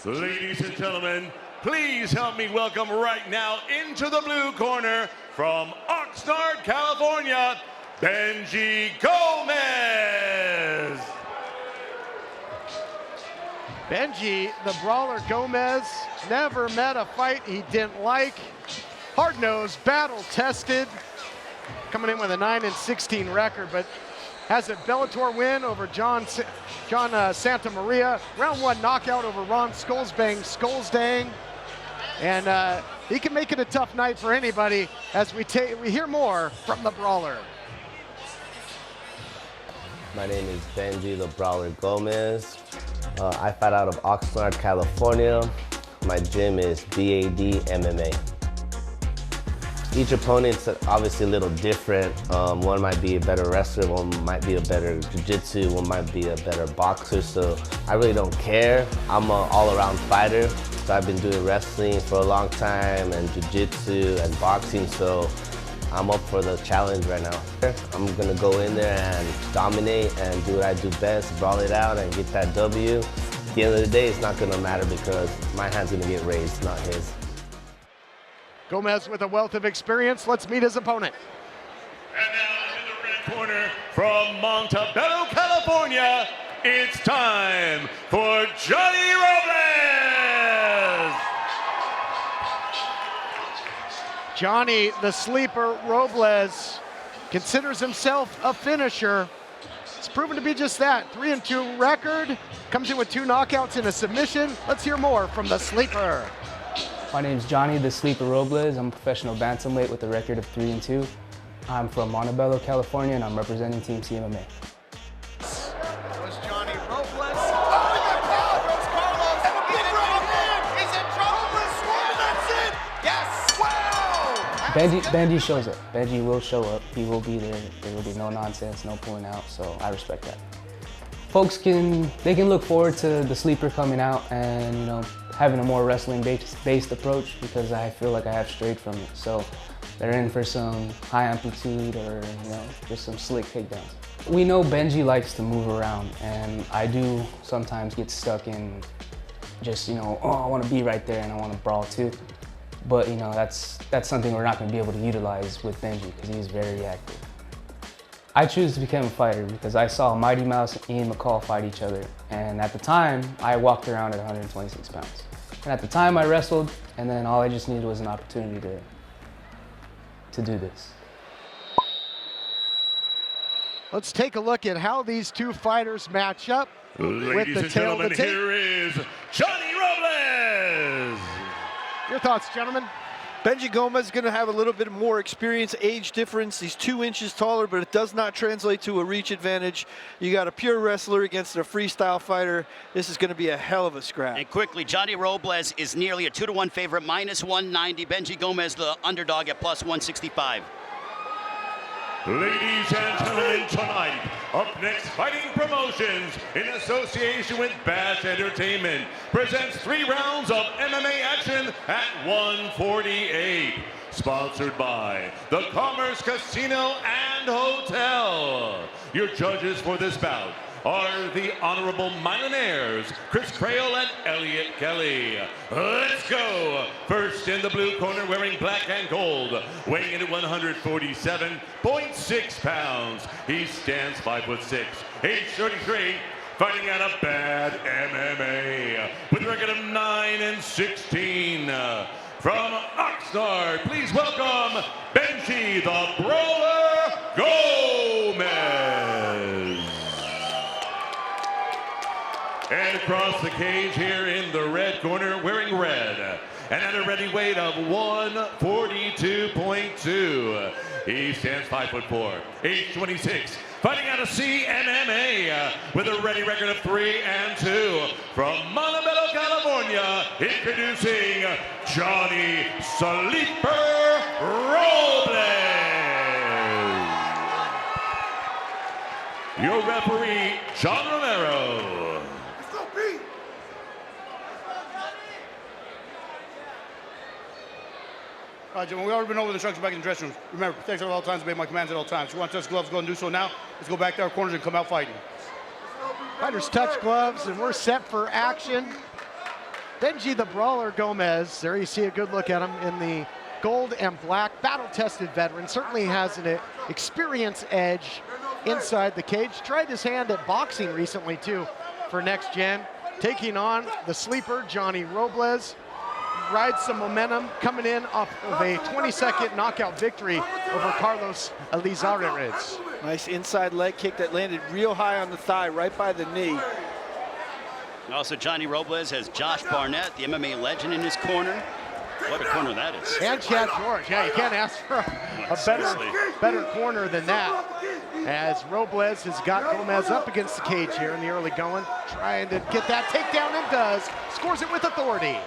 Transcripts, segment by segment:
Ladies and gentlemen, please help me welcome right now into the blue corner from Oxnard, California, Benji Gomez. Benji, the brawler Gomez, never met a fight he didn't like. Hard-nosed, battle-tested, coming in with a 9-16 record, but has a Bellator win over John Santa Maria, round one knockout over Ron Skolsdang, and he can make it a tough night for anybody as we hear more from the brawler. My name is Benji the Brawler Gomez. I fight out of Oxnard, California. My gym is BAD MMA. Each opponent's obviously a little different. One might be a better wrestler, one might be a better jiu-jitsu, one might be a better boxer, so I really don't care. I'm an all-around fighter, so I've been doing wrestling for a long time and jiu-jitsu and boxing, so I'm up for the challenge right now. I'm gonna go in there and dominate and do what I do best, brawl it out and get that W. At the end of the day, it's not gonna matter because my hand's gonna get raised, not his. Gomez with a wealth of experience. Let's meet his opponent. And now in the red corner from Montebello, California, it's time for Johnny Robles! Johnny, the sleeper Robles, considers himself a finisher. It's proven to be just that. 3-2 record, comes in with 2 knockouts and a submission. Let's hear more from the sleeper. My name's Johnny the Sleeper Robles. I'm a professional bantamweight with a record of 3-2. I'm from Montebello, California, and I'm representing Team CMMA. Was Johnny Robles. Oh, my God! Rose Carlos! And a big right hand! He's in trouble! That's it! Yes! Wow! Benji shows up. Benji will show up. He will be there. There will be no nonsense, no pulling out, so I respect that. Folks can look forward to the sleeper coming out and, you know, having a more wrestling-based approach because I feel like I have strayed from it. So they're in for some high amplitude or, you know, just some slick takedowns. We know Benji likes to move around, and I do sometimes get stuck in just, you know, oh, I want to be right there and I want to brawl too. But, you know, that's something we're not going to be able to utilize with Benji because he's very active. I choose to become a fighter because I saw Mighty Mouse and Ian McCall fight each other, and at the time, I walked around at 126 pounds. And at the time, I wrestled, and then all I just needed was an opportunity to do this. Let's take a look at how these two fighters match up. Ladies and gentlemen, here is Johnny Robles! Your thoughts, gentlemen? Benji Gomez is going to have a little bit more experience, age difference. He's 2 inches taller, but it does not translate to a reach advantage. You got a pure wrestler against a freestyle fighter. This is going to be a hell of a scrap. And quickly, Johnny Robles is nearly a 2-to-1 favorite, -190. Benji Gomez, the underdog, at +165. Ladies and gentlemen, tonight, UpNext Fighting Promotions, in association with Bass Entertainment, presents 3 rounds of MMA action at 148. Sponsored by the Commerce Casino and Hotel. Your judges for this bout are the Honorable Millionaires, Chris Crail and Elliot Kelly. Let's go! First in the blue corner, wearing black and gold, weighing in at 147.6 pounds. He stands 5'6", age 33, fighting out of Bad MMA, with a record of 9-16. From Oxnard, please welcome Benji the Brawler Gomez. And across the cage here in the red corner, wearing red, and at a ready weight of 142.2. He stands 5'4", age 26, fighting out of CMMA with a ready record of 3-2. From Montebello, California, introducing Johnny Sleeper Robles. Your referee, John Romero. All right, gentlemen, we already been over the instructions back in the dressing room. Remember, protect at all times, obey my commands at all times. If you want to touch gloves, go and do so now. Let's go back to our corners and come out fighting. Fighters touch gloves, and we're set for action. Benji the Brawler Gomez, there you see a good look at him in the gold and black, battle-tested veteran, certainly has an experience edge inside the cage. Tried his hand at boxing recently too for Next Gen, taking on the sleeper, Johnny Robles. Rides some momentum, coming in off of a 22nd knockout victory over Carlos Elizarrez. Nice inside leg kick that landed real high on the thigh, right by the knee. Also, Johnny Robles has Josh Barnett, the MMA legend, in his corner. What a corner that is. And Chad George. Yeah, you can't ask for a better corner than that. As Robles has got Gomez up against the cage here in the early going, trying to get that takedown, and does. Scores it with authority.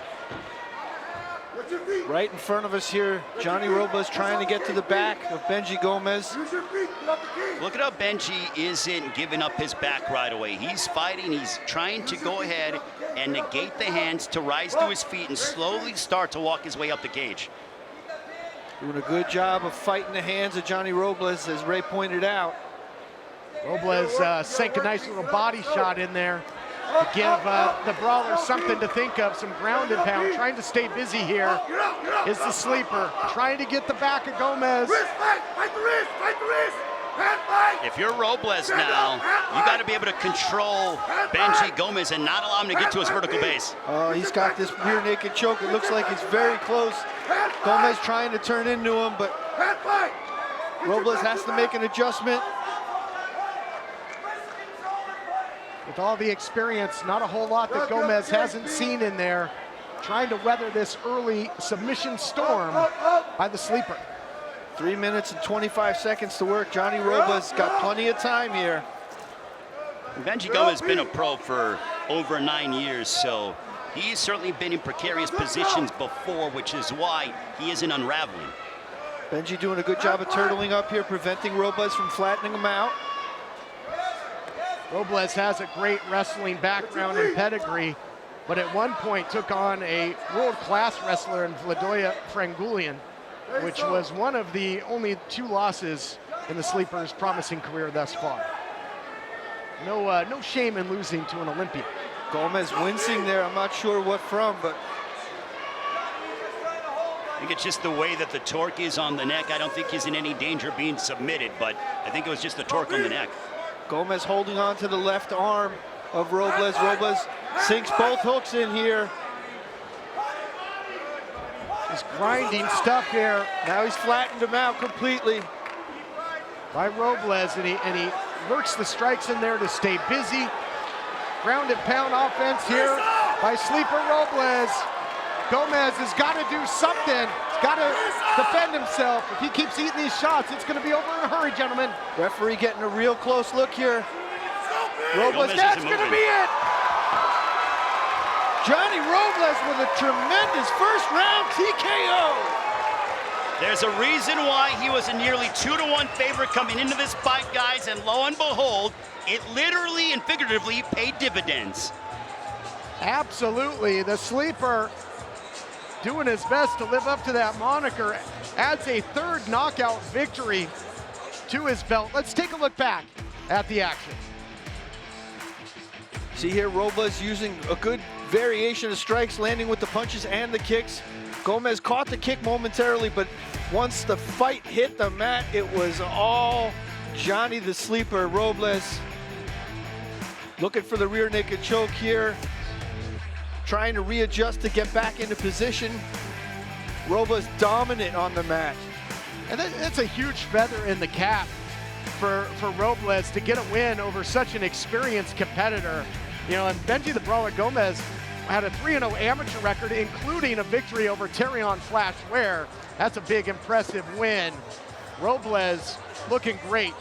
Right in front of us here, Johnny Robles trying to get to the back of Benji Gomez. Look at how Benji isn't giving up his back right away. He's fighting, he's trying to go ahead and negate the hands to rise to his feet and slowly start to walk his way up the cage. Doing a good job of fighting the hands of Johnny Robles, as Ray pointed out. Robles sank a nice little body shot in there to give the Brawler something to think of, some ground and pound. Trying to stay busy here is the sleeper, trying to get the back of Gomez. If you're Robles now, you got to be able to control Benji Gomez and not allow him to get to his vertical base. Oh, he's got this rear naked choke. It looks like it's very close. Gomez trying to turn into him, but Robles has to make an adjustment. With all the experience, not a whole lot that Gomez hasn't seen in there, trying to weather this early submission storm by the sleeper. 3 minutes and 25 seconds to work. Johnny Robles got plenty of time here. Benji Gomez has been a pro for over 9 years, so he's certainly been in precarious positions before, which is why he isn't unraveling. Benji doing a good job of turtling up here, preventing Robles from flattening him out. Robles has a great wrestling background and pedigree, but at one point took on a world-class wrestler in Vladoya Frangulian, which was one of the only 2 losses in the sleeper's promising career thus far. No shame in losing to an Olympian. Gomez wincing there, I'm not sure what from, but I think it's just the way that the torque is on the neck. I don't think he's in any danger of being submitted, but I think it was just the torque on the neck. Gomez holding on to the left arm of Robles. Robles sinks both hooks in here. Just grinding stuff here. Now he's flattened him out completely. By Robles, and he works the strikes in there to stay busy. Ground and pound offense here by sleeper Robles. Gomez has got to do something. He's got to defend himself. If he keeps eating these shots, it's going to be over in a hurry, gentlemen. Referee getting a real close look here. Robles, that's going to be it. Johnny Robles with a tremendous first round TKO. There's a reason why he was a nearly 2-to-1 favorite coming into this fight, guys, and lo and behold, it literally and figuratively paid dividends. Absolutely. The sleeper doing his best to live up to that moniker, adds a 3rd knockout victory to his belt. Let's take a look back at the action. See here, Robles using a good variation of strikes, landing with the punches and the kicks. Gomez caught the kick momentarily, but once the fight hit the mat, it was all Johnny the Sleeper Robles. Looking for the rear naked choke here. Trying to readjust to get back into position. Robles dominant on the mat. And that's a huge feather in the cap for Robles to get a win over such an experienced competitor. You know, and Benji the Brawler Gomez had a 3-0 amateur record, including a victory over Terrion Flash Ware. That's a big, impressive win. Robles looking great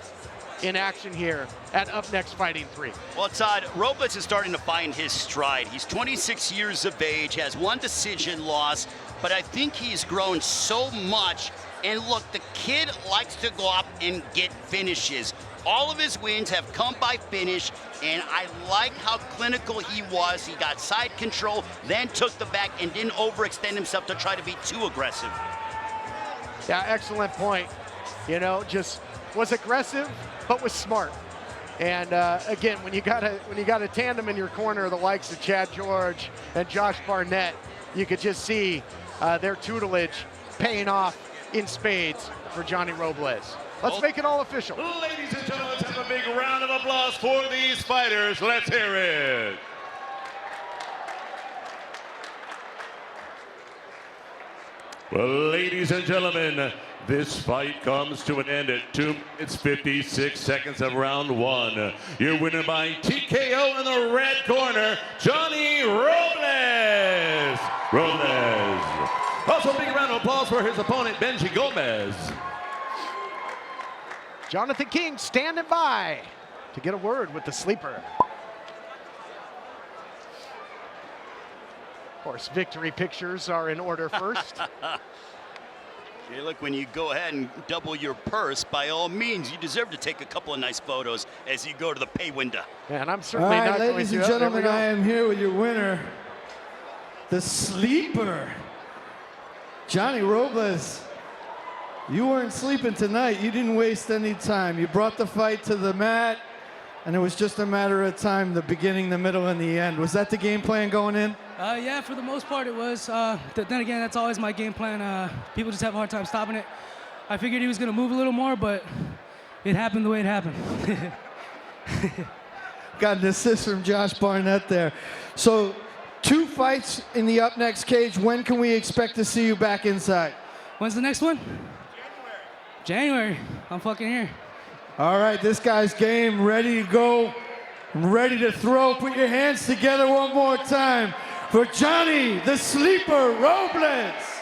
in action here at UpNext Fighting 3. Well, Todd, Robles is starting to find his stride. He's 26 years of age, has 1 decision loss, but I think he's grown so much. And look, the kid likes to go up and get finishes. All of his wins have come by finish, and I like how clinical he was. He got side control, then took the back, and didn't overextend himself to try to be too aggressive. Yeah, excellent point. You know, just was aggressive, but was smart. And again, when you got a tandem in your corner, the likes of Chad George and Josh Barnett, you could just see their tutelage paying off in spades for Johnny Robles. Let's make it all official. Ladies and gentlemen, let's have a big round of applause for these fighters. Let's hear it. Well, ladies and gentlemen, this fight comes to an end at 2 minutes 56 seconds of round 1. Your winner by TKO in the red corner, Johnny Robles. Also, a big round of applause for his opponent, Benji Gomez. Jonathan King standing by to get a word with the sleeper. Of course, victory pictures are in order first. Hey, look, when you go ahead and double your purse, by all means, you deserve to take a couple of nice photos as you go to the pay window. And I'm certainly not going to. Ladies and gentlemen, I am here with your winner, the sleeper, Johnny Robles. You weren't sleeping tonight. You didn't waste any time. You brought the fight to the mat, and it was just a matter of time, the beginning, the middle, and the end. Was that the game plan going in? Yeah, for the most part it was. Then again, that's always my game plan. People just have a hard time stopping it. I figured he was going to move a little more, but it happened the way it happened. Got an assist from Josh Barnett there. So 2 fights in the UpNext cage. When can we expect to see you back inside? When's the next one? January. I'm fucking here. All right, this guy's game, ready to go, ready to throw. Put your hands together one more time for Johnny, the Sleeper Robles.